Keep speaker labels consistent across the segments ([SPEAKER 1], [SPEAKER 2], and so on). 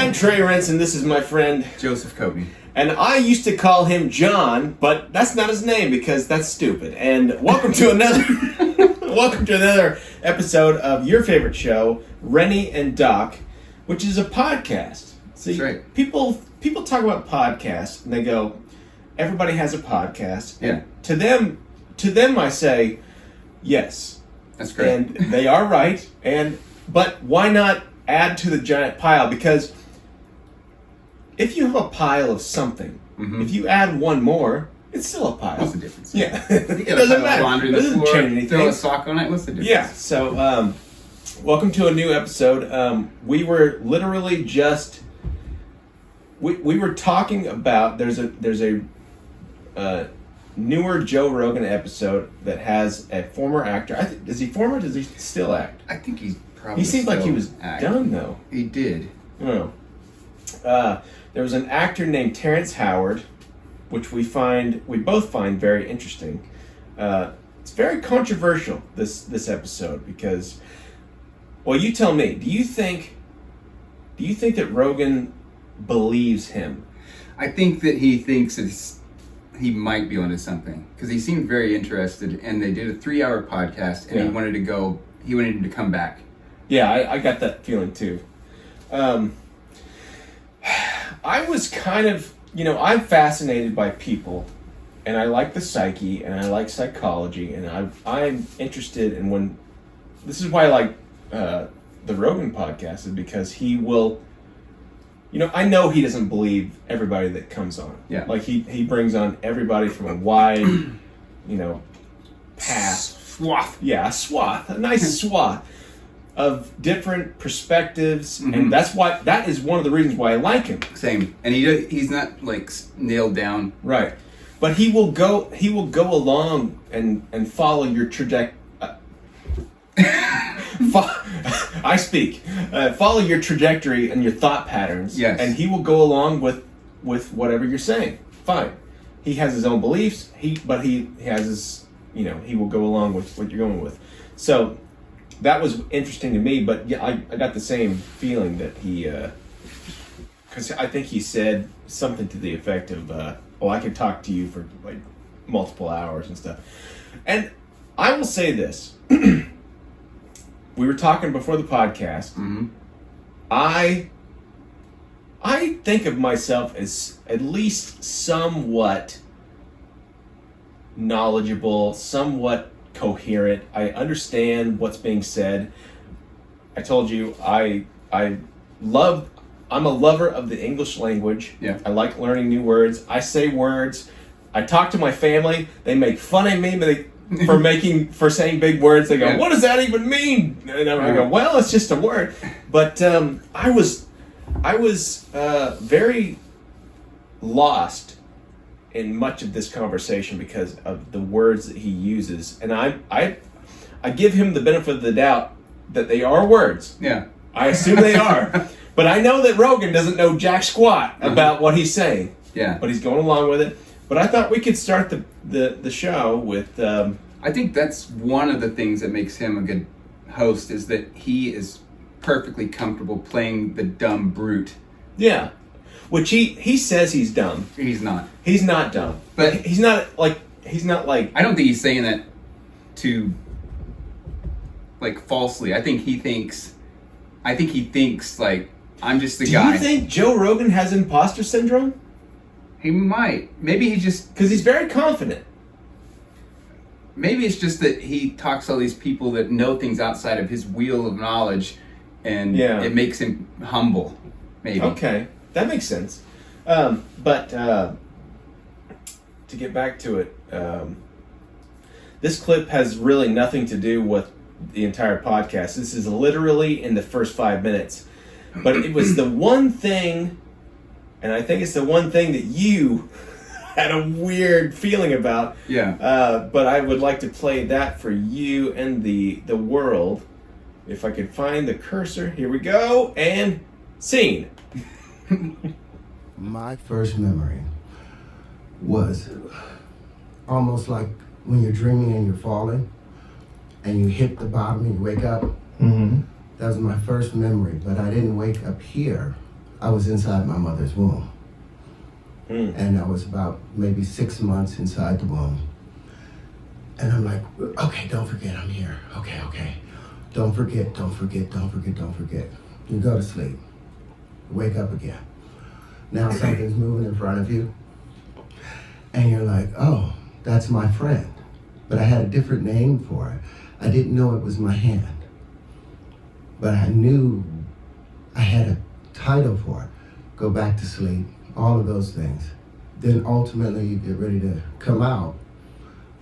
[SPEAKER 1] I'm Trey Rentz, and this is my friend
[SPEAKER 2] Joseph Cody.
[SPEAKER 1] And I used to call him John, but that's not his name because that's stupid. And welcome to another episode of your favorite show, Renny and Doc, which is a podcast. See,
[SPEAKER 2] that's right.
[SPEAKER 1] People talk about podcasts and they go, everybody has a podcast.
[SPEAKER 2] Yeah.
[SPEAKER 1] And to them I say, yes.
[SPEAKER 2] That's great.
[SPEAKER 1] And they are right. But why not add to the giant pile? Because if you have a pile of something, if you add one more, it's still a pile.
[SPEAKER 2] What's the difference?
[SPEAKER 1] Yeah.
[SPEAKER 2] It
[SPEAKER 1] doesn't matter.
[SPEAKER 2] Laundry
[SPEAKER 1] It
[SPEAKER 2] in the
[SPEAKER 1] doesn't
[SPEAKER 2] floor,
[SPEAKER 1] change anything.
[SPEAKER 2] throw a sock on it. What's the difference?
[SPEAKER 1] Yeah. So, welcome to a new episode. We were literally just we were talking about there's a newer Joe Rogan episode that has a former actor. Is he former? Or does he still act?
[SPEAKER 2] I think he's probably.
[SPEAKER 1] He seemed like he was
[SPEAKER 2] acting.
[SPEAKER 1] done though.
[SPEAKER 2] He did.
[SPEAKER 1] Oh. There was an actor named Terrence Howard, which we both find very interesting. It's very controversial, this episode, because, well, you tell me, do you think that Rogan believes him?
[SPEAKER 2] I think that he thinks he might be onto something, because he seemed very interested, and they did a 3-hour podcast, and he wanted him to come back.
[SPEAKER 1] Yeah, I got that feeling too. I was kind of, I'm fascinated by people, and I like the psyche, and I like psychology, and I'm interested in when. This is why I like the Rogan podcast, is because he will. I know he doesn't believe everybody that comes on.
[SPEAKER 2] Yeah.
[SPEAKER 1] Like he brings on everybody from a wide, path.
[SPEAKER 2] Swath.
[SPEAKER 1] Yeah, a nice swath of different perspectives, and that is one of the reasons why I like him.
[SPEAKER 2] Same, and he's not like nailed down.
[SPEAKER 1] Right, but he will go along and follow your trajectory. Follow your trajectory and your thought patterns.
[SPEAKER 2] Yes,
[SPEAKER 1] and he will go along with whatever you're saying. Fine, he has his own beliefs. But he has his. He will go along with what you're going with. So. That was interesting to me, but yeah, I got the same feeling that he, because I think he said something to the effect of, I could talk to you for like multiple hours and stuff. And I will say this. We were talking before the podcast. Mm-hmm. I think of myself as at least somewhat knowledgeable, somewhat coherent. I understand what's being said. I told you I'm a lover of the English language.
[SPEAKER 2] Yeah.
[SPEAKER 1] I like learning new words. I say words. I talk to my family. They make fun of me for saying big words. They go, "What does that even mean?" And I go, "Well, it's just a word." But I was very lost in much of this conversation because of the words that he uses, and I give him the benefit of the doubt that they are words.
[SPEAKER 2] Yeah,
[SPEAKER 1] I assume they are, but I know that Rogan doesn't know jack squat about what he's saying.
[SPEAKER 2] Yeah,
[SPEAKER 1] but he's going along with it. But I thought we could start the show with.
[SPEAKER 2] I think that's one of the things that makes him a good host, is that he is perfectly comfortable playing the dumb brute.
[SPEAKER 1] Yeah. Which he says he's dumb.
[SPEAKER 2] He's not.
[SPEAKER 1] He's not dumb. But he's not like.
[SPEAKER 2] I don't think he's saying that to like falsely. I think he thinks like, I'm just the guy.
[SPEAKER 1] Do you think Joe Rogan has imposter syndrome?
[SPEAKER 2] He might. Maybe he just,
[SPEAKER 1] because he's very confident.
[SPEAKER 2] Maybe it's just that he talks to all these people that know things outside of his wheel of knowledge, and it makes him humble. Maybe.
[SPEAKER 1] Okay. That makes sense. But to get back to it, this clip has really nothing to do with the entire podcast. This is literally in the first 5 minutes. But it was the one thing, and I think it's the one thing that you had a weird feeling about.
[SPEAKER 2] Yeah.
[SPEAKER 1] But I would like to play that for you and the world. If I could find the cursor. Here we go. And scene.
[SPEAKER 3] My first memory was almost like when you're dreaming and you're falling and you hit the bottom and you wake up. Mm-hmm. That was my first memory, but I didn't wake up here. I was inside my mother's womb.
[SPEAKER 1] Mm.
[SPEAKER 3] And I was about maybe 6 months inside the womb. And I'm like, okay, don't forget I'm here. Okay. Don't forget. You go to sleep. Wake up again. Now something's moving in front of you. And you're like, oh, that's my friend. But I had a different name for it. I didn't know it was my hand. But I knew I had a title for it. Go back to sleep, all of those things. Then ultimately you get ready to come out.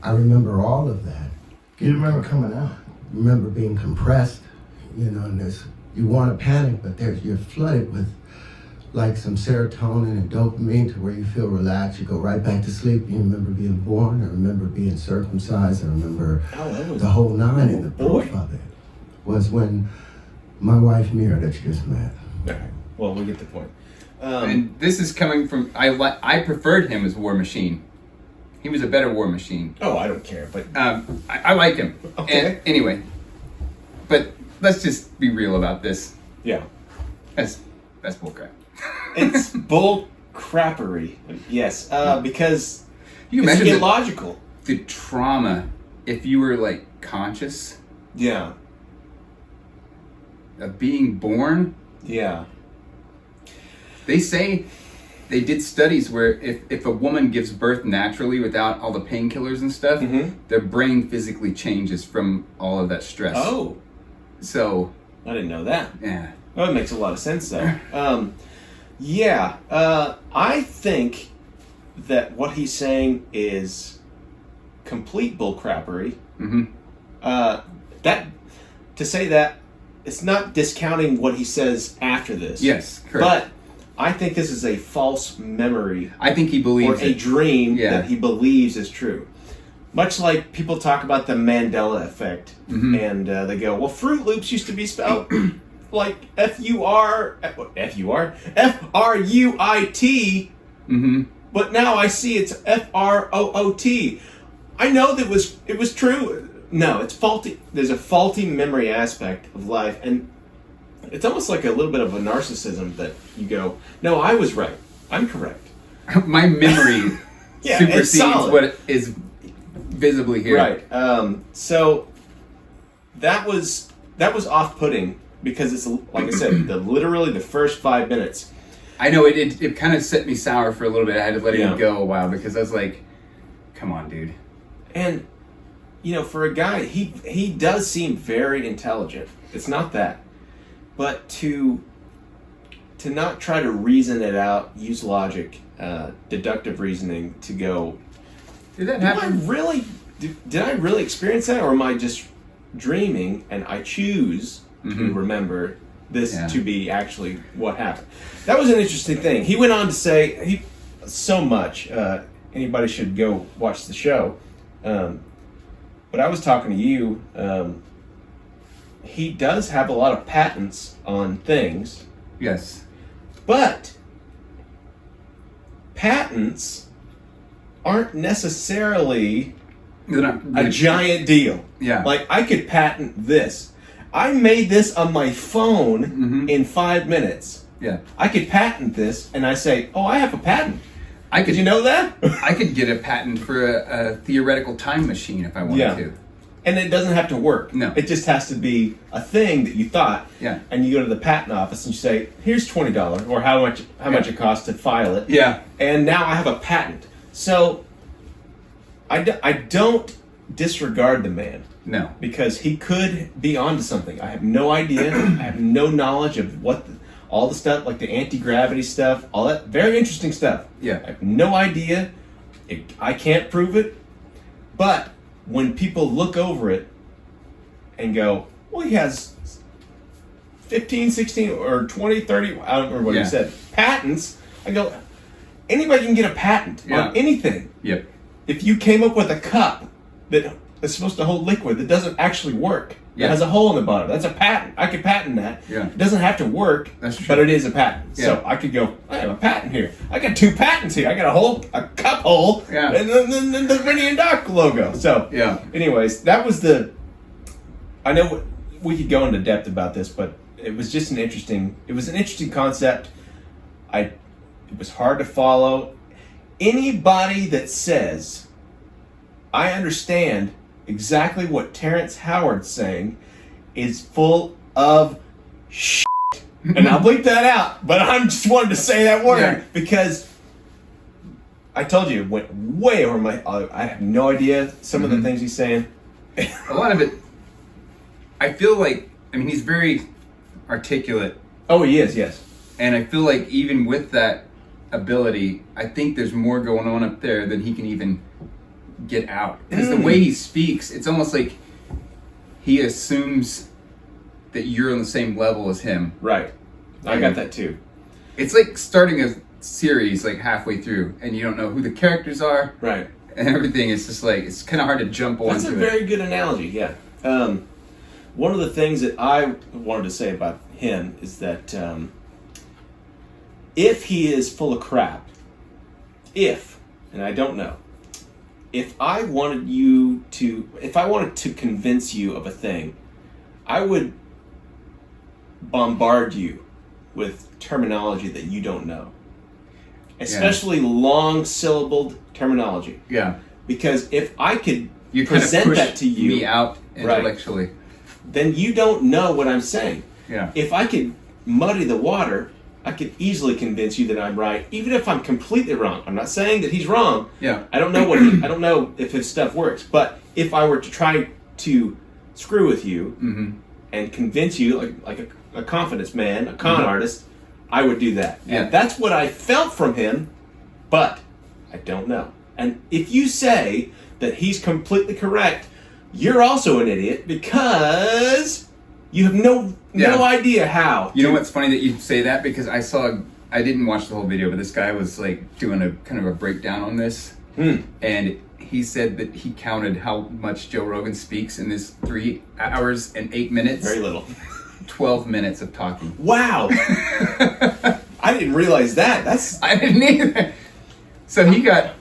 [SPEAKER 3] I remember all of that.
[SPEAKER 4] You remember coming out?
[SPEAKER 3] Remember being compressed, and you want to panic, but you're flooded with like some serotonin and dopamine to where you feel relaxed. You go right back to sleep. You remember being born. I remember being circumcised. I remember the whole nine. And the proof of it was when my wife Mira that you just met.
[SPEAKER 1] Okay. Well, we get the point.
[SPEAKER 2] And this is coming from I preferred him as War Machine. He was a better War Machine.
[SPEAKER 1] Oh, I don't care, but
[SPEAKER 2] I like him.
[SPEAKER 1] Okay.
[SPEAKER 2] And anyway, but let's just be real about this.
[SPEAKER 1] yeah,
[SPEAKER 2] That's bullcrap.
[SPEAKER 1] it's bull crappery. Yes, because
[SPEAKER 2] You
[SPEAKER 1] it's
[SPEAKER 2] imagine
[SPEAKER 1] illogical.
[SPEAKER 2] the trauma if you were like conscious
[SPEAKER 1] Yeah,
[SPEAKER 2] of being born.
[SPEAKER 1] yeah.
[SPEAKER 2] They say they did studies where if a woman gives birth naturally without all the painkillers and stuff,
[SPEAKER 1] Mhm.
[SPEAKER 2] their brain physically changes from all of that stress.
[SPEAKER 1] Oh,
[SPEAKER 2] So,
[SPEAKER 1] I didn't know that.
[SPEAKER 2] yeah.
[SPEAKER 1] Oh, it makes a lot of sense, though. I think that what he's saying is complete bullcrappery.
[SPEAKER 2] Mm-hmm.
[SPEAKER 1] That to say that it's not discounting what he says after this.
[SPEAKER 2] Yes, correct.
[SPEAKER 1] But I think this is a false memory
[SPEAKER 2] I think he
[SPEAKER 1] or
[SPEAKER 2] believes
[SPEAKER 1] a
[SPEAKER 2] it.
[SPEAKER 1] dream
[SPEAKER 2] Yeah.
[SPEAKER 1] that he believes is true. Much like people talk about the Mandela effect,
[SPEAKER 2] Mhm.
[SPEAKER 1] and they go, "Well, Fruit Loops used to be spelled like Fruit,
[SPEAKER 2] Mm-hmm.
[SPEAKER 1] but now I see it's Froot. I know that it was true. No, it's faulty. There's a faulty memory aspect of life, and it's almost like a little bit of a narcissism that you go, "No, I was right. I'm correct."
[SPEAKER 2] My memory
[SPEAKER 1] Yeah, it's
[SPEAKER 2] supersedes
[SPEAKER 1] solid.
[SPEAKER 2] what is visibly here.
[SPEAKER 1] Right. So that was off-putting because it's like I said, literally the first 5 minutes.
[SPEAKER 2] I know it kind of set me sour for a little bit. I had to let
[SPEAKER 1] Yeah.
[SPEAKER 2] it go a while because I was like, come on, dude.
[SPEAKER 1] And for a guy, he does seem very intelligent. It's not that, but to not try to reason it out, use logic, deductive reasoning to go.
[SPEAKER 2] Did that
[SPEAKER 1] Did I
[SPEAKER 2] happen?
[SPEAKER 1] really? Did I really experience that, or am I just dreaming? And I choose to
[SPEAKER 2] Mhm.
[SPEAKER 1] remember this
[SPEAKER 2] Yeah.
[SPEAKER 1] to be actually what happened. That was an interesting thing. He went on to say so much. Anybody should go watch the show. But I was talking to you. He does have a lot of patents on things,
[SPEAKER 2] Yes.
[SPEAKER 1] but patents aren't necessarily
[SPEAKER 2] They're not
[SPEAKER 1] a giant deal.
[SPEAKER 2] Yeah.
[SPEAKER 1] Like, I could patent this. I made this on my phone
[SPEAKER 2] Mhm.
[SPEAKER 1] in 5 minutes.
[SPEAKER 2] Yeah.
[SPEAKER 1] I could patent this, and I say, "Oh, I have a patent." Did you know that?
[SPEAKER 2] I could get a patent for a theoretical time machine if I wanted
[SPEAKER 1] Yeah.
[SPEAKER 2] to.
[SPEAKER 1] And it doesn't have to work.
[SPEAKER 2] No.
[SPEAKER 1] It just has to be a thing that you thought.
[SPEAKER 2] Yeah.
[SPEAKER 1] And you go to the patent office and you say, "Here's $20, or how much it costs to file it."
[SPEAKER 2] Yeah.
[SPEAKER 1] And now I have a patent. So I don't disregard the man.
[SPEAKER 2] No.
[SPEAKER 1] Because he could be onto something. I have no idea. I have no knowledge of all the stuff, like the anti-gravity stuff, all that very interesting stuff.
[SPEAKER 2] Yeah.
[SPEAKER 1] I have no idea. I can't prove it. But when people look over it and go, "Well, he has 15, 16, or 20, 30, I don't remember what
[SPEAKER 2] Yeah.
[SPEAKER 1] he said, patents," I go, anybody can get a patent
[SPEAKER 2] Yeah.
[SPEAKER 1] on anything.
[SPEAKER 2] Yep.
[SPEAKER 1] If you came up with a cup that is supposed to hold liquid that doesn't actually work,
[SPEAKER 2] Yeah.
[SPEAKER 1] it has a hole in the bottom, that's a patent. I could patent that.
[SPEAKER 2] Yeah.
[SPEAKER 1] It doesn't have to work,
[SPEAKER 2] That's true.
[SPEAKER 1] but it is a patent.
[SPEAKER 2] Yeah.
[SPEAKER 1] So I could go, "I have a patent here. I got 2 patents here. I got a cup hole,
[SPEAKER 2] Yeah.
[SPEAKER 1] and then the Renny and Doc logo." So,
[SPEAKER 2] Yeah.
[SPEAKER 1] anyways, that was I know we could go into depth about this, but it was just an interesting concept. It was hard to follow. Anybody that says, I understand exactly what Terrence Howard's saying is full of shit. And I'll bleep that out, but I just wanted to say that word because I told you it went way over my... I have no idea some of the things he's saying.
[SPEAKER 2] A lot of it, I feel like, I mean, he's very articulate.
[SPEAKER 1] Oh, he is, yes.
[SPEAKER 2] And I feel like even with that ability, I think there's more going on up there than he can even get out. Because the way he speaks, it's almost like he assumes that you're on the same level as him.
[SPEAKER 1] Right. I got that too.
[SPEAKER 2] It's like starting a series like halfway through and you don't know who the characters are.
[SPEAKER 1] Right.
[SPEAKER 2] And everything. It's just like, it's kind of hard to jump on.
[SPEAKER 1] That's a very good analogy, yeah. One of the things that I wanted to say about him is that if he is full of crap, and I don't know, if I wanted to convince you of a thing, I would bombard you with terminology that you don't know. Especially long syllabled terminology.
[SPEAKER 2] Yeah.
[SPEAKER 1] Because if I could
[SPEAKER 2] You
[SPEAKER 1] present
[SPEAKER 2] kind of push
[SPEAKER 1] that to you,
[SPEAKER 2] me out intellectually.
[SPEAKER 1] then you don't know what I'm saying.
[SPEAKER 2] Yeah.
[SPEAKER 1] If I could muddy the water, I could easily convince you that I'm right, even if I'm completely wrong. I'm not saying that he's wrong.
[SPEAKER 2] Yeah.
[SPEAKER 1] I don't know I don't know if his stuff works. But if I were to try to screw with you and convince you, like a confidence man, a con artist, I would do that.
[SPEAKER 2] Yeah.
[SPEAKER 1] And that's what I felt from him, but I don't know. And if you say that he's completely correct, you're also an idiot because you have no idea how.
[SPEAKER 2] You know what's funny that you say that, because I didn't watch the whole video, but this guy was like doing a kind of a breakdown on this, and he said that he counted how much Joe Rogan speaks in this 3 hours and 8 minutes.
[SPEAKER 1] Very little.
[SPEAKER 2] 12 minutes of talking.
[SPEAKER 1] Wow. I didn't realize that.
[SPEAKER 2] I didn't either. So he got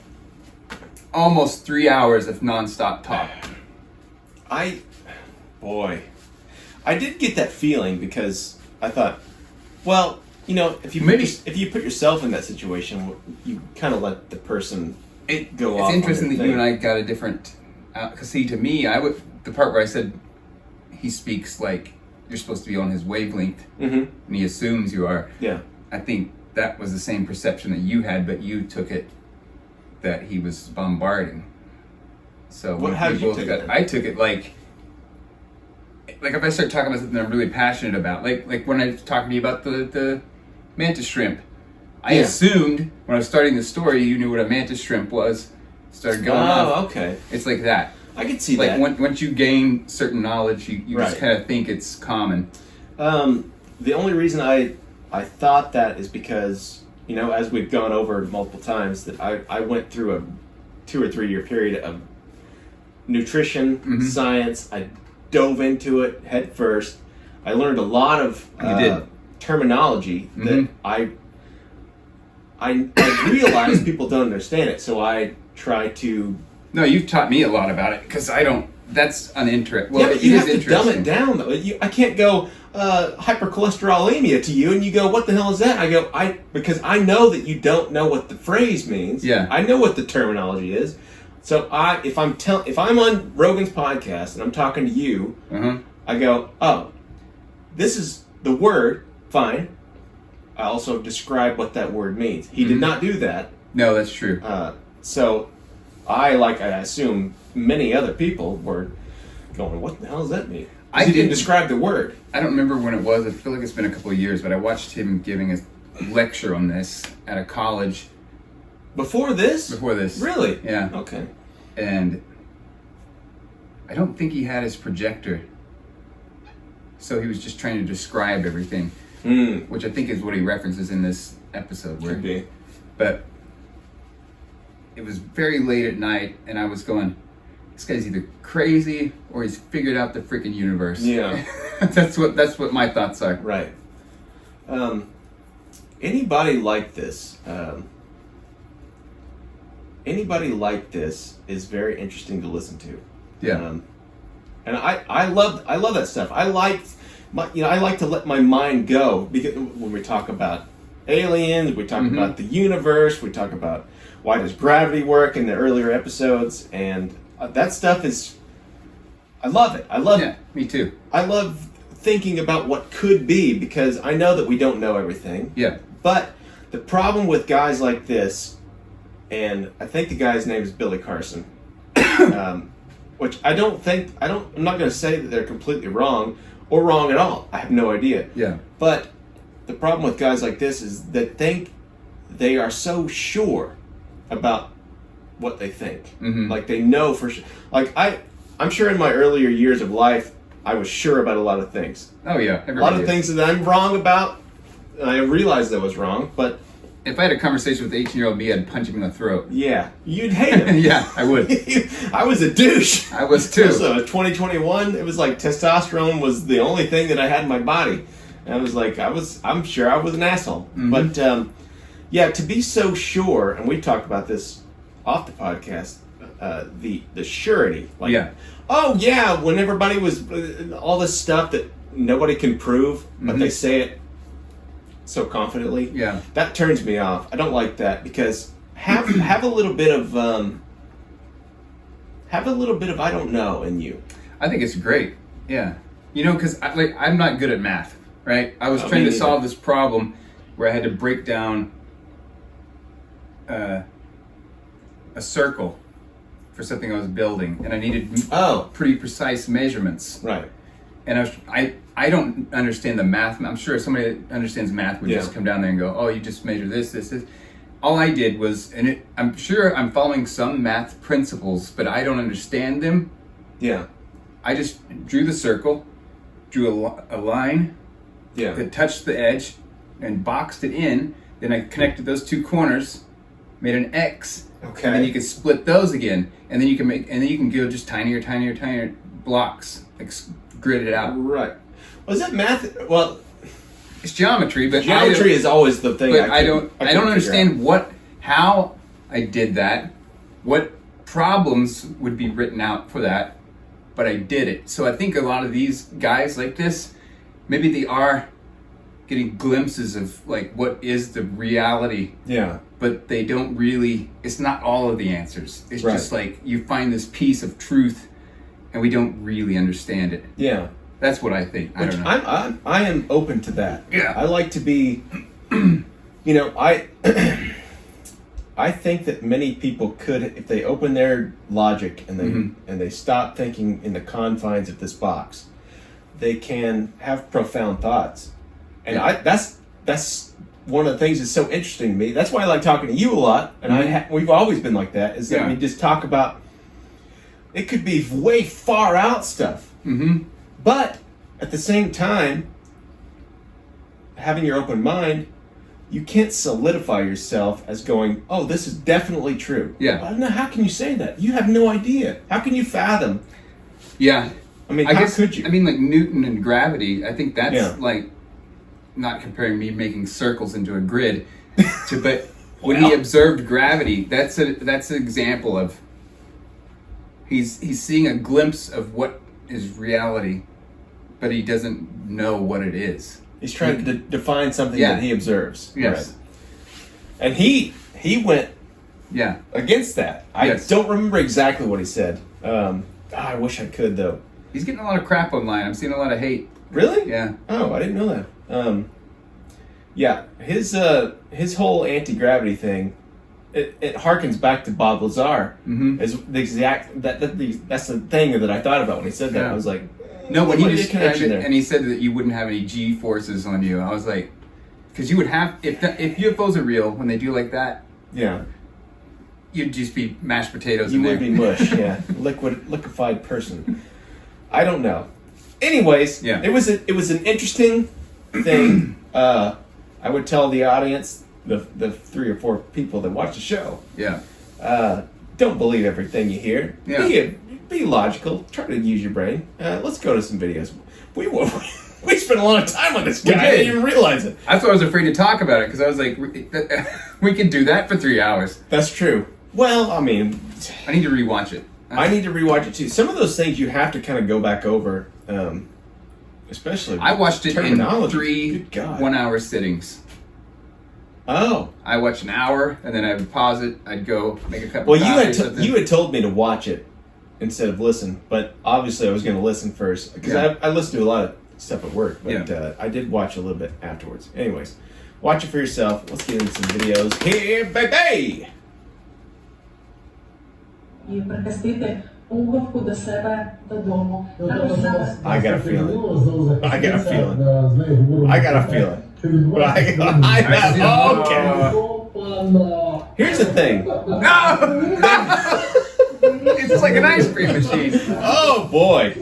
[SPEAKER 2] almost 3 hours of nonstop talk.
[SPEAKER 1] I did get that feeling because I thought, well, you know, if you put yourself in that situation, you kind of let the person go off.
[SPEAKER 2] It's interesting
[SPEAKER 1] on
[SPEAKER 2] that
[SPEAKER 1] their
[SPEAKER 2] you and
[SPEAKER 1] thing.
[SPEAKER 2] I got a different. Because see, to me, the part where I said he speaks like you're supposed to be on his wavelength, and he assumes you are.
[SPEAKER 1] Yeah.
[SPEAKER 2] I think that was the same perception that you had, but you took it that he was bombarding. So
[SPEAKER 1] How did you take it?
[SPEAKER 2] I took it like if I start talking about something I'm really passionate about, like when I was talking to you about the mantis shrimp, I assumed when I was starting the story you knew what a mantis shrimp was. Started going off.
[SPEAKER 1] Oh, okay.
[SPEAKER 2] It's like that.
[SPEAKER 1] I could see
[SPEAKER 2] like
[SPEAKER 1] that.
[SPEAKER 2] Once you gain certain knowledge, you just kind of think it's common.
[SPEAKER 1] The only reason I thought that is because, you know, as we've gone over multiple times, that I went through a 2 or 3 year period of nutrition, science. I dove into it head first. I learned a lot of terminology that I realize people don't understand it, so I try to...
[SPEAKER 2] No, you've taught me a lot about it, because I don't... That's uninteresting. Well,
[SPEAKER 1] yeah, but you have to dumb it down, though. I can't go hypercholesterolemia to you, and you go, what the hell is that? I go, because I know that you don't know what the phrase means.
[SPEAKER 2] Yeah.
[SPEAKER 1] I know what the terminology is. So if I'm on Rogan's podcast and I'm talking to you, I go, oh, this is the word, fine. I also describe what that word means. He did not do that.
[SPEAKER 2] No, that's true.
[SPEAKER 1] So I assume many other people were going, what the hell does that mean? He didn't describe the word.
[SPEAKER 2] I don't remember when it was. I feel like it's been a couple of years, but I watched him giving a lecture on this at a college.
[SPEAKER 1] Before this?
[SPEAKER 2] Before this.
[SPEAKER 1] Really?
[SPEAKER 2] Yeah.
[SPEAKER 1] Okay.
[SPEAKER 2] And I don't think he had his projector. So he was just trying to describe everything, which I think is what he references in this episode.
[SPEAKER 1] Could be.
[SPEAKER 2] But it was very late at night, and I was going, this guy's either crazy or he's figured out the freaking universe.
[SPEAKER 1] Yeah.
[SPEAKER 2] That's what my thoughts are.
[SPEAKER 1] Right. Anybody like this? Anybody like this is very interesting to listen to.
[SPEAKER 2] Yeah.
[SPEAKER 1] And I love that stuff. I like to let my mind go, because when we talk about aliens, we talk about the universe, we talk about why does gravity work in the earlier episodes, and that stuff is, I love it. I love it.
[SPEAKER 2] Yeah, me too.
[SPEAKER 1] I love thinking about what could be, because I know that we don't know everything.
[SPEAKER 2] Yeah.
[SPEAKER 1] But the problem with guys like this, and I think the guy's name is Billy Carson, which I'm not going to say that they're completely wrong or wrong at all. I have no idea.
[SPEAKER 2] Yeah.
[SPEAKER 1] But the problem with guys like this is that they are so sure about what they think. Like they know for sure. Like I'm sure in my earlier years of life, I was sure about a lot of things.
[SPEAKER 2] Oh yeah.
[SPEAKER 1] A lot of things that I'm wrong about, and I realized I was wrong, but
[SPEAKER 2] if I had a conversation with 18-year-old me, I'd punch him in the throat.
[SPEAKER 1] yeah, you'd hate him.
[SPEAKER 2] Yeah, I would.
[SPEAKER 1] I was a douche.
[SPEAKER 2] I was too.
[SPEAKER 1] So 2021, it was like testosterone was the only thing that I had in my body. And I was like, I'm sure I was an asshole. But yeah, to be so sure, and we talked about this off the podcast, the surety. Like,
[SPEAKER 2] Yeah.
[SPEAKER 1] oh yeah, when everybody was, all this stuff that nobody can prove, but they say it so confidently.
[SPEAKER 2] Yeah.
[SPEAKER 1] That turns me off. I don't like that, because have a little bit of I don't know in you.
[SPEAKER 2] I think it's great. Yeah. You know, because I'm not good at math, right? I was
[SPEAKER 1] Oh,
[SPEAKER 2] trying
[SPEAKER 1] me
[SPEAKER 2] to
[SPEAKER 1] neither.
[SPEAKER 2] solve this problem where I had to break down a circle for something I was building, and I needed pretty precise measurements.
[SPEAKER 1] Right.
[SPEAKER 2] And I don't understand the math. I'm sure somebody that understands math would just come down there and go, oh, you just measure this. All I did was, I'm sure I'm following some math principles, but I don't understand them.
[SPEAKER 1] Yeah.
[SPEAKER 2] I just drew the circle, drew a line
[SPEAKER 1] Yeah.
[SPEAKER 2] that touched the edge, and boxed it in. Then I connected those two corners, made an X,
[SPEAKER 1] Okay.
[SPEAKER 2] and then you can split those again, and then you can go just tinier blocks, grid it out.
[SPEAKER 1] Right. Was that math? Well,
[SPEAKER 2] It's geometry, but
[SPEAKER 1] geometry is always the thing.
[SPEAKER 2] But I
[SPEAKER 1] couldn't
[SPEAKER 2] don't
[SPEAKER 1] figure
[SPEAKER 2] understand how I did that, what problems would be written out for that, but I did it. So I think a lot of these guys like this, maybe they are getting glimpses of like what is the reality,
[SPEAKER 1] Yeah.
[SPEAKER 2] but they don't really, it's not all of the answers. It's
[SPEAKER 1] Right.
[SPEAKER 2] just like you find this piece of truth and we don't really understand it.
[SPEAKER 1] Yeah.
[SPEAKER 2] That's what I think. I
[SPEAKER 1] Which
[SPEAKER 2] don't know.
[SPEAKER 1] I am open to that.
[SPEAKER 2] Yeah.
[SPEAKER 1] I like to be, I I think that many people could, if they open their logic and they stop thinking in the confines of this box, they can have profound thoughts. And that's one of the things that's so interesting to me. That's why I like talking to you a lot, and we've always been like that. Is that we just talk about, it could be way far out stuff. But at the same time, having your open mind, you can't solidify yourself as going, oh, this is definitely true.
[SPEAKER 2] Yeah.
[SPEAKER 1] Well, no, how can you say that? You have no idea. How can you fathom?
[SPEAKER 2] Yeah.
[SPEAKER 1] I mean,
[SPEAKER 2] I
[SPEAKER 1] how
[SPEAKER 2] guess,
[SPEAKER 1] could you?
[SPEAKER 2] I mean, like Newton and gravity, I think that's
[SPEAKER 1] Yeah.
[SPEAKER 2] like, not comparing me making circles into a grid, but when he observed gravity, that's an example of, he's seeing a glimpse of what is reality, but he doesn't know what it is.
[SPEAKER 1] He's trying to define something
[SPEAKER 2] Yeah.
[SPEAKER 1] that he observes.
[SPEAKER 2] Yes.
[SPEAKER 1] Right. And he went
[SPEAKER 2] Yeah.
[SPEAKER 1] against that. I
[SPEAKER 2] Yes.
[SPEAKER 1] don't remember exactly what he said. I wish I could, though.
[SPEAKER 2] He's getting a lot of crap online. I'm seeing a lot of hate.
[SPEAKER 1] Really?
[SPEAKER 2] Yeah.
[SPEAKER 1] Oh, I didn't know that. Yeah, his whole anti-gravity thing, it harkens back to Bob Lazar. Is the exact that's the thing that I thought about when he said that.
[SPEAKER 2] Yeah.
[SPEAKER 1] I was like,
[SPEAKER 2] No, when he
[SPEAKER 1] what is the
[SPEAKER 2] described
[SPEAKER 1] connection
[SPEAKER 2] it,
[SPEAKER 1] there?
[SPEAKER 2] and he said that you wouldn't have any G forces on you, I was like, because you would have, if UFOs are real, when they do like that,
[SPEAKER 1] Yeah,
[SPEAKER 2] you'd just be mashed potatoes
[SPEAKER 1] you
[SPEAKER 2] in
[SPEAKER 1] would
[SPEAKER 2] there.
[SPEAKER 1] be mush. Yeah, liquefied person. I don't know. Anyways,
[SPEAKER 2] Yeah.
[SPEAKER 1] it was an interesting thing. I would tell the audience, the 3 or 4 people that watch the show,
[SPEAKER 2] Yeah.
[SPEAKER 1] don't believe everything you hear.
[SPEAKER 2] Yeah.
[SPEAKER 1] Be logical. Try to use your brain. Let's go to some videos. We spent a lot of time on this guy. I
[SPEAKER 2] did.
[SPEAKER 1] didn't even realize it.
[SPEAKER 2] That's why I was afraid to talk about it, because I was like, we could do that for 3 hours.
[SPEAKER 1] That's true. Well, I mean,
[SPEAKER 2] I need to rewatch it.
[SPEAKER 1] I need to rewatch it too. Some of those things you have to kind of go back over, especially.
[SPEAKER 2] I watched it in
[SPEAKER 1] terminology.
[SPEAKER 2] 3
[SPEAKER 1] Good God.
[SPEAKER 2] 1-hour sittings.
[SPEAKER 1] Oh.
[SPEAKER 2] I watch an hour, and then I would pause it. I'd go make a cup
[SPEAKER 1] Well,
[SPEAKER 2] of coffee.
[SPEAKER 1] you had told me to watch it instead of listen, but obviously I was going to listen first because I listen to a lot of stuff at work, but I did watch a little bit afterwards. Anyways, watch it for yourself. Let's get into some videos here, baby.
[SPEAKER 5] І прихистити пуговку до себе додому.
[SPEAKER 1] I got a feeling. I got a feeling. I got a feeling. Okay. Here's the thing.
[SPEAKER 2] No! It's like an ice cream machine.
[SPEAKER 1] Oh boy,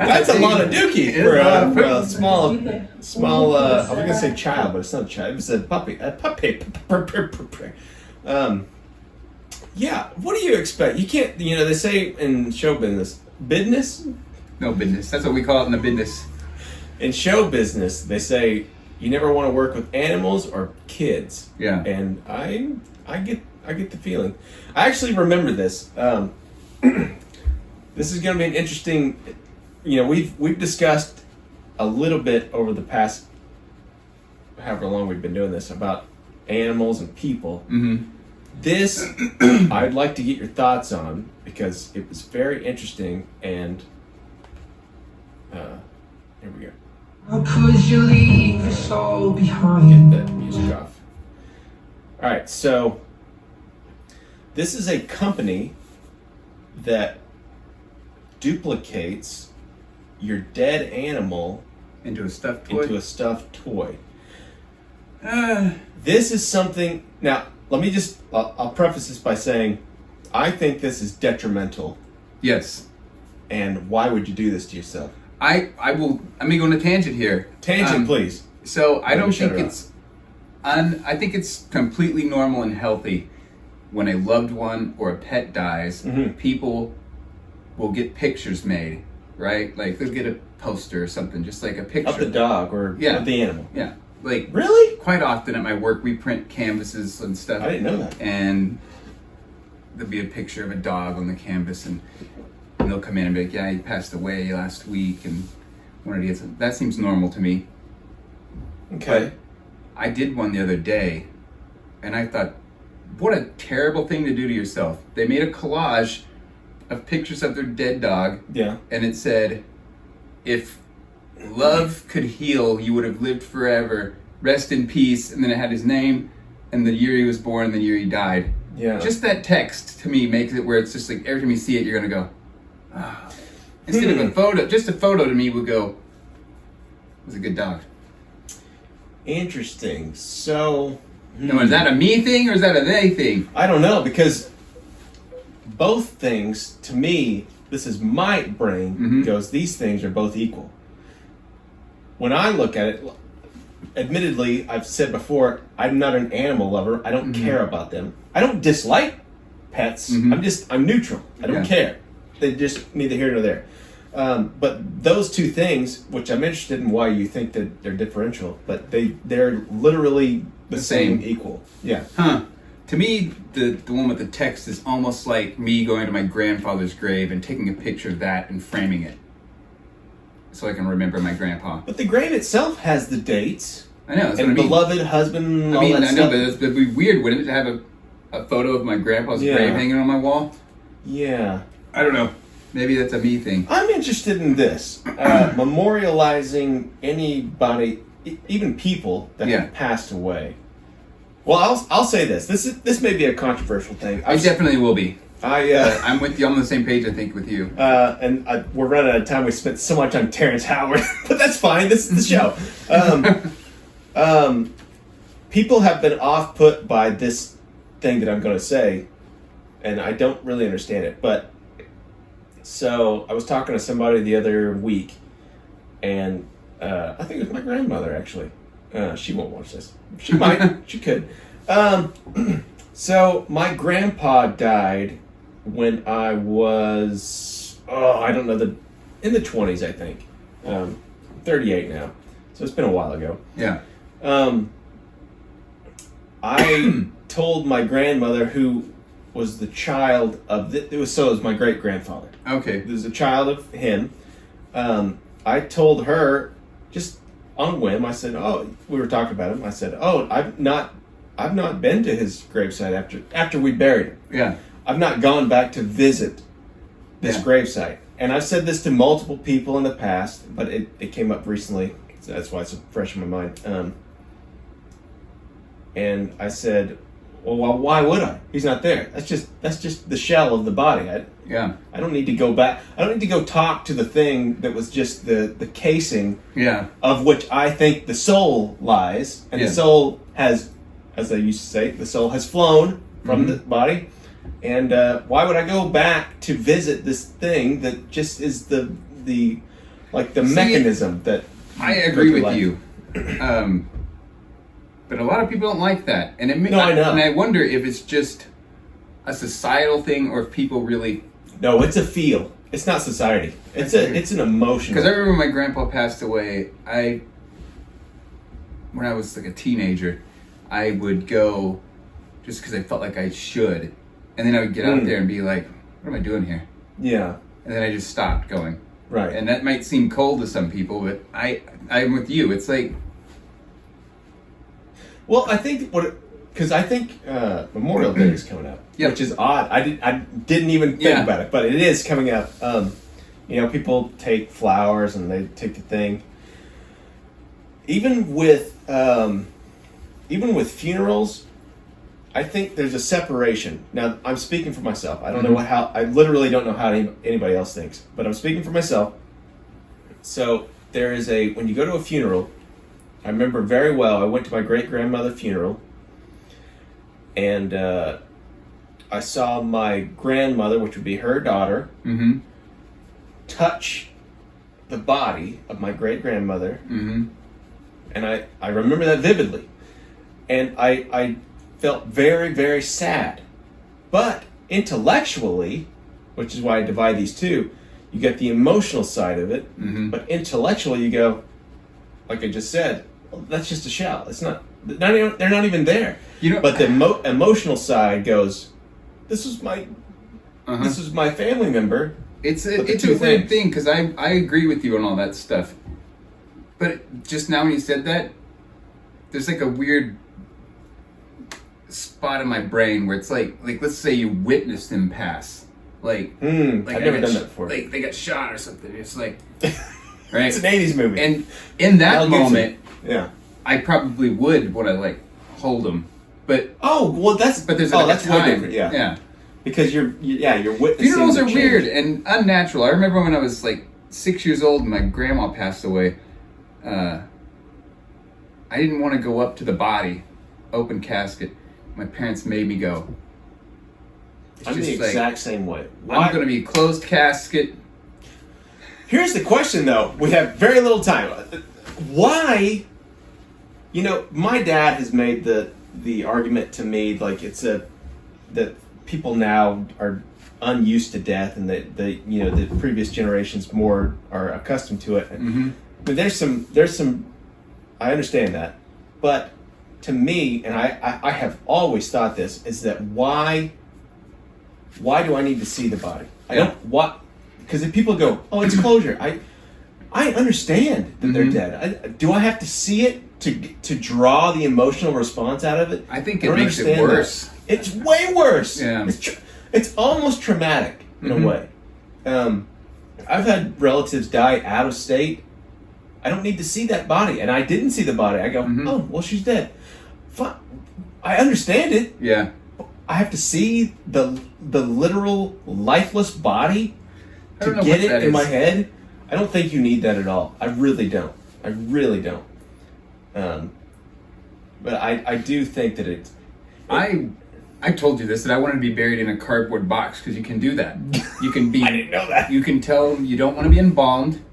[SPEAKER 1] that's a lot of dookie for a small. I was gonna say child, but it's not a child. It's a puppy. A puppy. Yeah. What do you expect? You can't. They say in show business.
[SPEAKER 2] No business. That's what we call it in the business.
[SPEAKER 1] In show business, they say you never want to work with animals or kids.
[SPEAKER 2] Yeah.
[SPEAKER 1] And I get the feeling. I actually remember this. This is going to be an interesting. We've discussed a little bit over the past however long we've been doing this about animals and people.
[SPEAKER 2] Mm-hmm.
[SPEAKER 1] This I'd like to get your thoughts on because it was very interesting and here we go.
[SPEAKER 6] How could you leave us all
[SPEAKER 1] Get
[SPEAKER 6] behind?
[SPEAKER 1] that music off. All right, so this is a company that duplicates your dead animal
[SPEAKER 2] Into a stuffed toy.
[SPEAKER 1] into a stuffed toy. This is something. Now, let me just. I'll preface this by saying, I think this is detrimental.
[SPEAKER 2] Yes.
[SPEAKER 1] And why would you do this to yourself?
[SPEAKER 2] I will. I'm gonna go on a tangent here.
[SPEAKER 1] Tangent, please.
[SPEAKER 2] So I don't
[SPEAKER 1] shut
[SPEAKER 2] think
[SPEAKER 1] her
[SPEAKER 2] it's. I think it's completely normal and healthy when a loved one or a pet dies.
[SPEAKER 1] Mhm.
[SPEAKER 2] People will get pictures made, right? Like they'll get a poster or something, just like a picture
[SPEAKER 1] Of the dog or
[SPEAKER 2] Yeah.
[SPEAKER 1] of the animal.
[SPEAKER 2] Yeah, like
[SPEAKER 1] Really?
[SPEAKER 2] quite often at my work we print canvases and stuff.
[SPEAKER 1] I didn't know that.
[SPEAKER 2] And there'll be a picture of a dog on the canvas, and they'll come in and be like, "Yeah, he passed away last week," and one of the that seems normal to me.
[SPEAKER 1] Okay.
[SPEAKER 2] I did one the other day, and I thought, what a terrible thing to do to yourself. They made a collage of pictures of their dead dog,
[SPEAKER 1] Yeah.
[SPEAKER 2] and it said, "If love could heal, you would have lived forever. Rest in peace." And then it had his name, and the year he was born, and the year he died.
[SPEAKER 1] Yeah.
[SPEAKER 2] Just that text to me makes it where it's just like every time you see it, you're gonna go, ah. Instead of a photo, just a photo to me would go, "It was a good dog."
[SPEAKER 1] Interesting. So.
[SPEAKER 2] Now, is that a me thing or is that a they thing?
[SPEAKER 1] I don't know because both things, to me, this is my brain, goes, these things are both equal. When I look at it, admittedly, I've said before, I'm not an animal lover. I don't care about them. I don't dislike pets. I'm neutral. I don't care. They're just neither here nor there. But those two things, which I'm interested in why you think that they're differential, but they're literally the same equal. Yeah.
[SPEAKER 2] Huh. To me, the one with the text is almost like me going to my grandfather's grave and taking a picture of that and framing it. So I can remember my grandpa.
[SPEAKER 1] But the grave itself has the dates.
[SPEAKER 2] I know, that's
[SPEAKER 1] and
[SPEAKER 2] what I mean.
[SPEAKER 1] beloved husband, all
[SPEAKER 2] I mean,
[SPEAKER 1] that
[SPEAKER 2] I know,
[SPEAKER 1] stuff.
[SPEAKER 2] but it'd be weird, wouldn't it, to have a photo of my grandpa's grave hanging on my wall?
[SPEAKER 1] Yeah.
[SPEAKER 2] I don't know. Maybe that's a me thing.
[SPEAKER 1] I'm interested in this. Memorializing anybody, even people that have passed away. Well, I'll say this. This may be a controversial thing.
[SPEAKER 2] I definitely will be.
[SPEAKER 1] I'm
[SPEAKER 2] with you. I'm on the same page, I think, with you.
[SPEAKER 1] We're running out of time. We spent so much on Terrence Howard, but that's fine. This is the show. People have been off-put by this thing that I'm going to say, and I don't really understand it. But so I was talking to somebody the other week, and I think it was my grandmother actually. She won't watch this. She might. She could. So my grandpa died when I was I don't know in the 20s, I think. 38 now, so it's been a while ago.
[SPEAKER 2] Yeah.
[SPEAKER 1] I told my grandmother, who was the child of it was my great grandfather.
[SPEAKER 2] Okay.
[SPEAKER 1] It was a child of him. I told her just on a whim. I said, "Oh," we were talking about him. I said, "Oh, I'm not I've not been to his gravesite after we buried him.
[SPEAKER 2] Yeah.
[SPEAKER 1] I've not gone back to visit this
[SPEAKER 2] Yeah.
[SPEAKER 1] gravesite. And I've said this to multiple people in the past, but it came up recently. So that's why it's fresh in my mind. And I said, well, why would I? He's not there. That's just the shell of the body. I don't need to go back. I don't need to go talk to the thing that was just the casing of which I think the soul lies. And the soul has, as they used to say, the soul has flown from the body. And why would I go back to visit this thing that just is the mechanism that...
[SPEAKER 2] I agree with you. But a lot of people don't like that. And I know. And I wonder if it's just a societal thing or if people really...
[SPEAKER 1] No, it's a feel. It's not society. It's an emotion.
[SPEAKER 2] Because I remember when my grandpa passed away, when I was like a teenager, I would go just because I felt like I should. And then I would get out there and be like, what am I doing here?
[SPEAKER 1] Yeah.
[SPEAKER 2] And then I just stopped going.
[SPEAKER 1] Right.
[SPEAKER 2] And that might seem cold to some people, but I'm with you. It's like...
[SPEAKER 1] Well, I think Memorial Day is coming up, which is odd. I didn't even think about it, but it is coming up. People take flowers and they take the thing. Even with funerals, I think there's a separation. Now, I'm speaking for myself. I don't know I literally don't know how anybody else thinks, but I'm speaking for myself. So there is when you go to a funeral, I remember very well, I went to my great-grandmother's funeral, and I saw my grandmother, which would be her daughter, touch the body of my great-grandmother, and I remember that vividly. And I felt very, very sad. But intellectually, which is why I divide these two, you get the emotional side of it, but intellectually you go, like I just said, that's just a shell. It's not. They're not even there. But the emotional side goes, this is my family member.
[SPEAKER 2] It's a weird thing because I agree with you on all that stuff. But just now when you said that, there's like a weird spot in my brain where it's like let's say you witnessed him pass. I've
[SPEAKER 1] never done that before.
[SPEAKER 2] Like they got shot or something. It's like. Right?
[SPEAKER 1] It's an 80s movie.
[SPEAKER 2] And in that moment,
[SPEAKER 1] I
[SPEAKER 2] probably would want to hold them. But there's
[SPEAKER 1] that's
[SPEAKER 2] time.
[SPEAKER 1] way different. Yeah. Because you're witnessing.
[SPEAKER 2] Funerals are weird and unnatural. I remember when I was 6 years old and my grandma passed away. I didn't want to go up to the body, open casket. My parents made me go.
[SPEAKER 1] I'm the exact same way.
[SPEAKER 2] I'm going to be closed casket.
[SPEAKER 1] Here's the question, though. We have very little time. Why? My dad has made the argument to me that people now are unused to death, and that the previous generations more are accustomed to it. But there's some. I understand that, but to me, and I have always thought this, is that why do I need to see the body? I don't what. Because if people go, oh, it's closure. I understand that they're dead. Do I have to see it to draw the emotional response out of it?
[SPEAKER 2] I think it makes it worse.
[SPEAKER 1] It's way worse.
[SPEAKER 2] Yeah.
[SPEAKER 1] It's almost traumatic in a way. I've had relatives die out of state. I don't need to see that body, and I didn't see the body. I go, oh, well, she's dead. Fine. I understand it.
[SPEAKER 2] Yeah.
[SPEAKER 1] I have to see the literal lifeless body to get it in my head. I don't think you need that at all. I really don't. But I do think that it's...
[SPEAKER 2] I told you this, that I wanted to be buried in a cardboard box because you can do that. You can be...
[SPEAKER 1] I didn't know that.
[SPEAKER 2] You can tell them you don't want to be embalmed,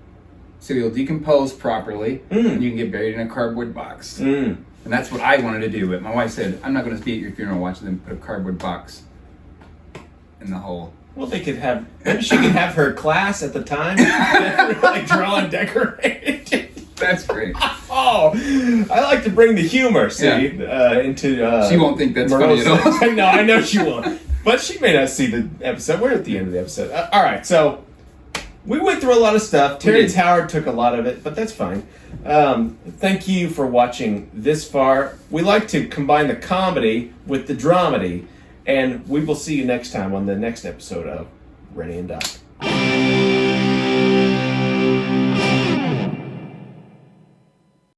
[SPEAKER 2] so you'll decompose properly, and you can get buried in a cardboard box. And that's what I wanted to do, but my wife said, I'm not going to be at your funeral watching them put a cardboard box in the hole.
[SPEAKER 1] Well, maybe she could have her class at the time, draw and decorate.
[SPEAKER 2] That's great.
[SPEAKER 1] Oh, I like to bring the humor, into...
[SPEAKER 2] she won't think that's funny at all.
[SPEAKER 1] No, I know she won't. But she may not see the episode. We're at the end of the episode. All right, so We went through a lot of stuff. Terrence
[SPEAKER 2] did.
[SPEAKER 1] Howard took a lot of it, but that's fine. Thank you for watching this far. We like to combine the comedy with the dramedy, and we will see you next time on the next episode of Renny and Doc.